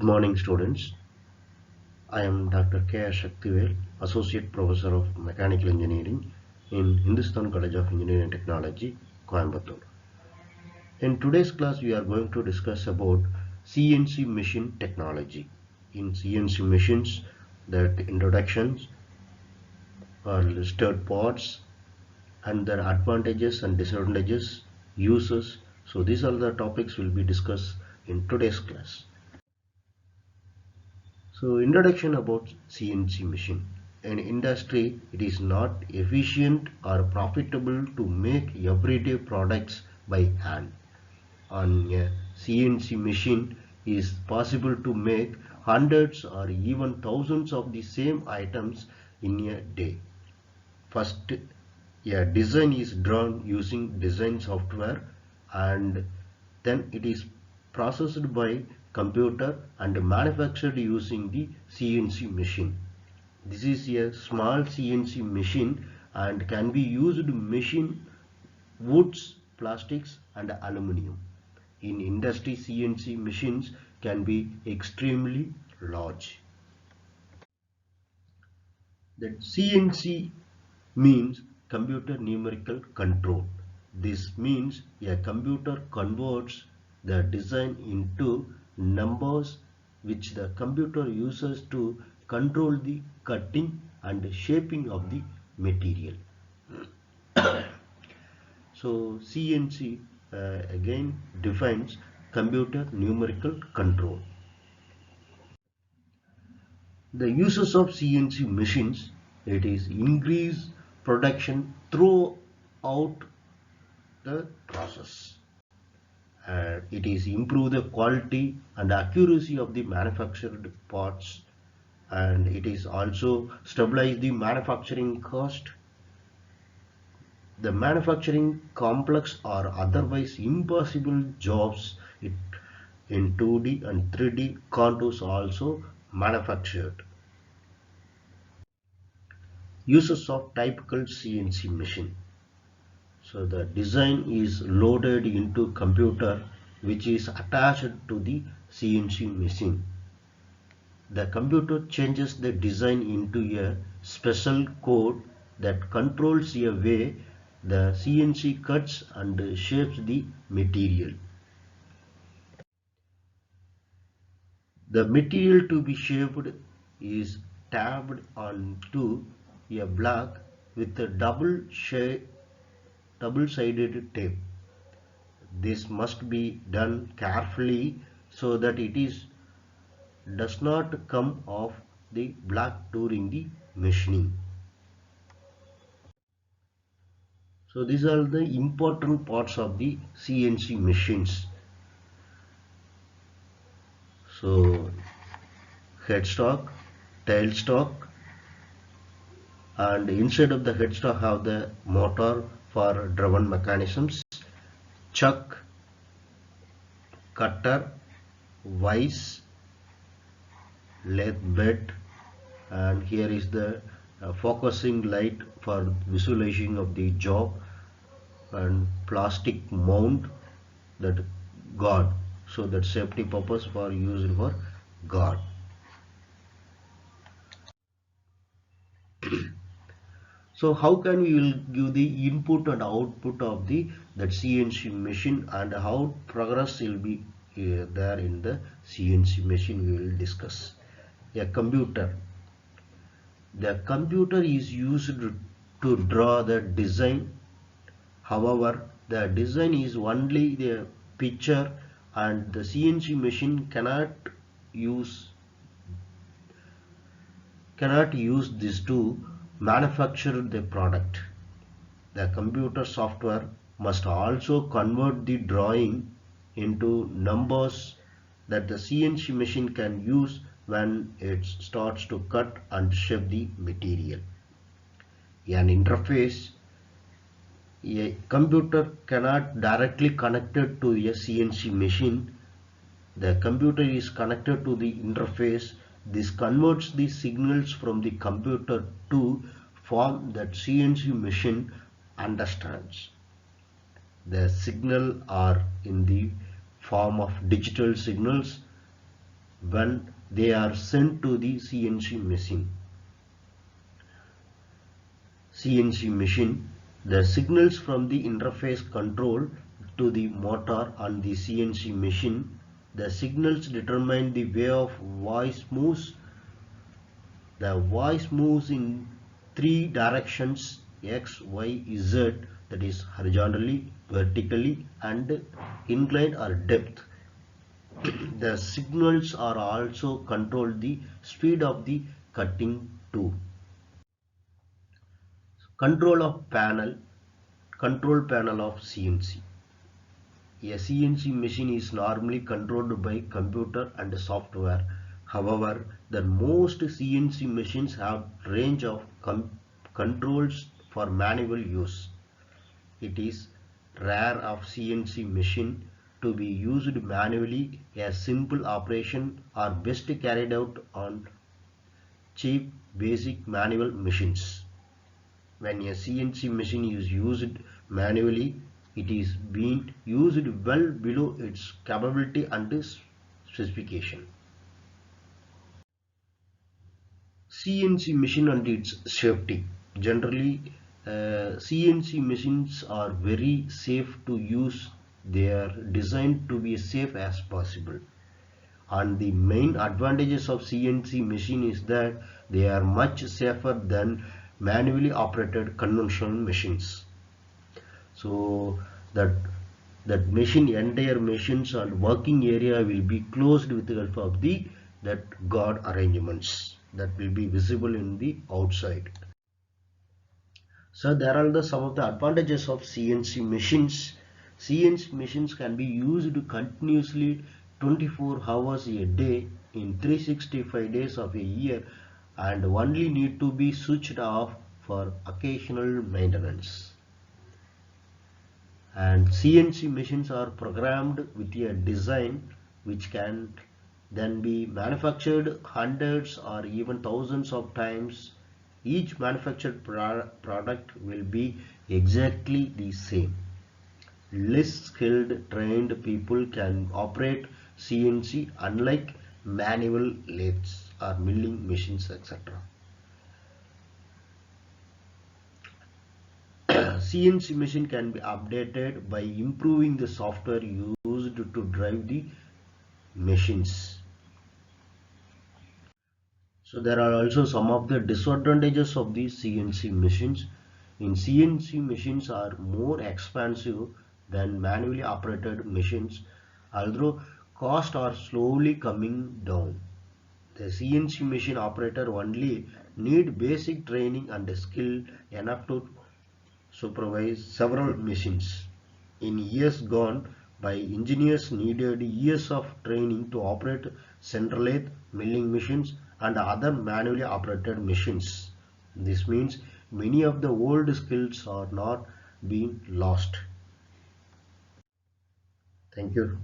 Good morning, students. I am Dr. K. Shaktivel, Associate Professor of Mechanical Engineering in Hindustan College of Engineering and Technology, Coimbatore. In today's class, we are going to discuss about CNC machine technology. In CNC machines, the introductions are listed parts and their advantages and disadvantages, uses. So these are the topics will be discussed in today's class. So introduction about CNC machine. In industry, it is not efficient or profitable to make everyday products by hand. On a CNC machine, it is possible to make hundreds or even thousands of the same items in a day. First, a design is drawn using design software, and then it is processed by computer and manufactured using the CNC machine. This is a small CNC machine and can be used to machine woods, plastics and aluminum. In industry, CNC machines can be extremely large. The CNC means computer numerical control. This means a computer converts the design into numbers which the computer uses to control the cutting and shaping of the material. So CNC again defines computer numerical control. The uses of CNC machines, it is increase production throughout the process. It is improve the quality and accuracy of the manufactured parts, and it is also stabilize the manufacturing cost. The manufacturing complex or otherwise impossible jobs in 2D and 3D contours also manufactured. Uses of typical CNC machine. So the design is loaded into computer which is attached to the CNC machine. The computer changes the design into a special code that controls a way the CNC cuts and shapes the material. The material to be shaped is tabbed onto a block with a double-sided tape. This must be done carefully so that does not come off the block during the machining. So these are the important parts of the CNC machines. So headstock, tailstock, and inside of the headstock have the motor for driven mechanisms, chuck, cutter, vise, lathe bed, and here is the focusing light for visualizing of the job, and plastic mount, that guard, so that safety purpose for used for guard. So how can we will give the input and output of that CNC machine, and how progress will be there in the CNC machine we will discuss. A computer. The computer is used to draw the design. However, the design is only the picture, and the CNC machine cannot use this to manufacture the product. The computer software must also convert the drawing into numbers that the CNC machine can use when it starts to cut and shape the material. An interface. A computer cannot directly connected to a CNC machine. The computer is connected to the interface. This converts the signals from the computer to form that CNC machine understands. The signal are in the form of digital signals when they are sent to the CNC machine. CNC machine, the signals from the interface control to the motor on the CNC machine. The signals determine the way of voice moves. The voice moves in three directions: X, Y, Z, that is horizontally, vertically, and inclined or depth. The signals are also control the speed of the cutting tool. Control of panel, control panel of CNC. A CNC machine is normally controlled by computer and software. However, the most CNC machines have range of controls for manual use. It is rare of CNC machine to be used manually. A simple operation are best carried out on cheap basic manual machines. When a CNC machine is used manually, it is being used well below its capability and specification. CNC machine and its safety. Generally, CNC machines are very safe to use. They are designed to be as safe as possible. And the main advantages of CNC machine is that they are much safer than manually operated conventional machines. So that machine, entire machines and working area will be closed with the help of the that guard arrangements that will be visible in the outside. So there are some of the advantages of CNC machines. CNC machines can be used continuously 24 hours a day in 365 days of a year and only need to be switched off for occasional maintenance. And CNC machines are programmed with a design which can then be manufactured hundreds or even thousands of times. Each manufactured product will be exactly the same. Less skilled trained people can operate CNC unlike manual lathes or milling machines, etc. CNC machine can be updated by improving the software used to drive the machines. So there are also some of the disadvantages of these CNC machines. In CNC machines are more expensive than manually operated machines, although costs are slowly coming down. The CNC machine operator only need basic training and skill enough to supervise several machines. In years gone by, engineers needed years of training to operate central lathe, milling machines and other manually operated machines. This means many of the old skills are not being lost. Thank you.